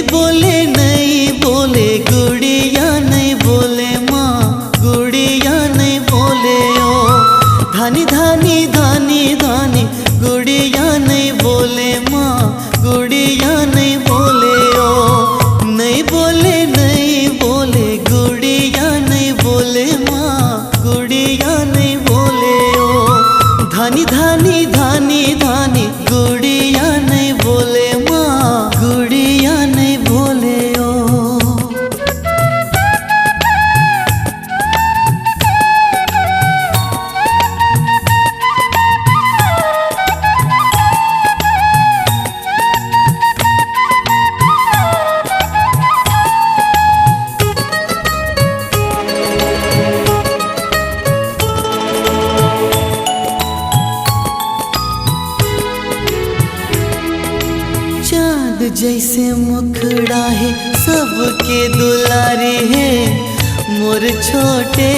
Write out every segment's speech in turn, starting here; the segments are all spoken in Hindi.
नहीं बोले गुड़िया नहीं बोले माँ, गुड़िया नहीं बोले ओ। धानी धानी धानी धानी गुड़िया नहीं बोले माँ, गुड़िया नहीं बोले ओ। नहीं बोले गुड़िया नहीं बोले माँ, गुड़िया नहीं बोले ओ। धानी धानी धानी धानी गुड़िया नहीं बोले माँ, गुड़िया नहीं बोले ओ। चाँद जैसे मुखड़ा है सबके दुलारी है, मोर छोटे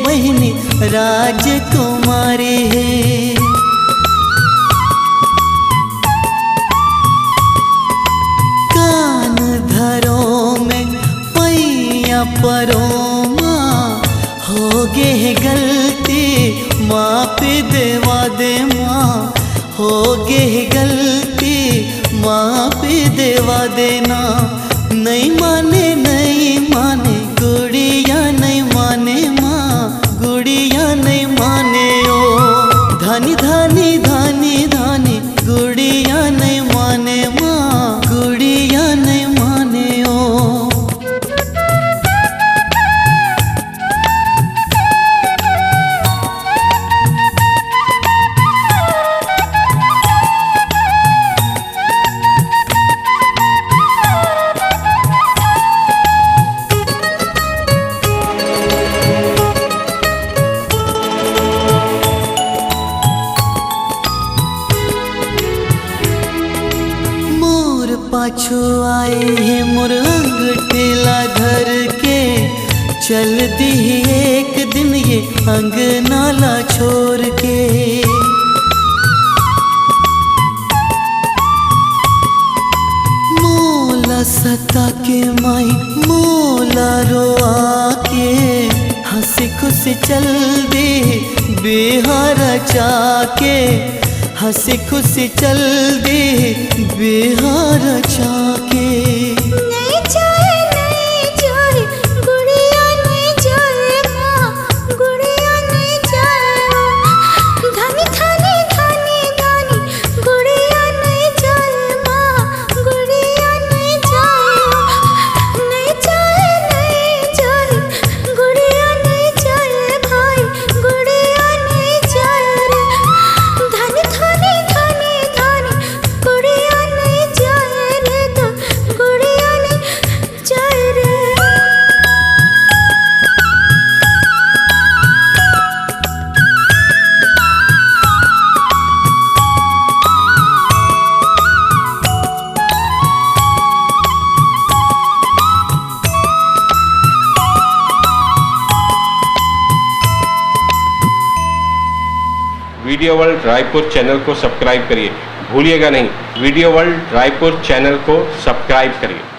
बहनी राजकुमारी है। कान धरो में पैया परो माँ, हो गे है गलती माँ पे देवा दे माँ, हो गे है गलती माँ पे देवा देना। नहीं माने गुड़िया नहीं माने माँ, गुड़िया नहीं माने ओ। धानी धानी धानी धानी गुड़िया नहीं माने माँ, गुड़िया नहीं माने ओ। पाछू आए हैं मोर अंगठेला धर के, चल दी एक दिन ये अंगनाला छोड़ के। मोला सता के माई मोला रोआ के, हंसी खुशी चल दे बिहार चाके, हंसी खुशी चल दे बिहार चाके। नहीं जाए गुड़िया नहीं जाए माँ, गुड़िया नहीं जाए। धानी धानी धानी धानी गुड़िया नहीं जाए माँ, गुड़िया नहीं जाए। नहीं जाए गुड़िया नहीं जाए भाई, गुड़िया नहीं जाए रे। धानी धानी धानी धानी गुड़िया नहीं जाए रे, तो गुड़िया नहीं जाए रे। वीडियो वर्ल्ड रायपुर चैनल को सब्सक्राइब करिए, भूलिएगा नहीं, वीडियो वर्ल्ड रायपुर चैनल को सब्सक्राइब करिए।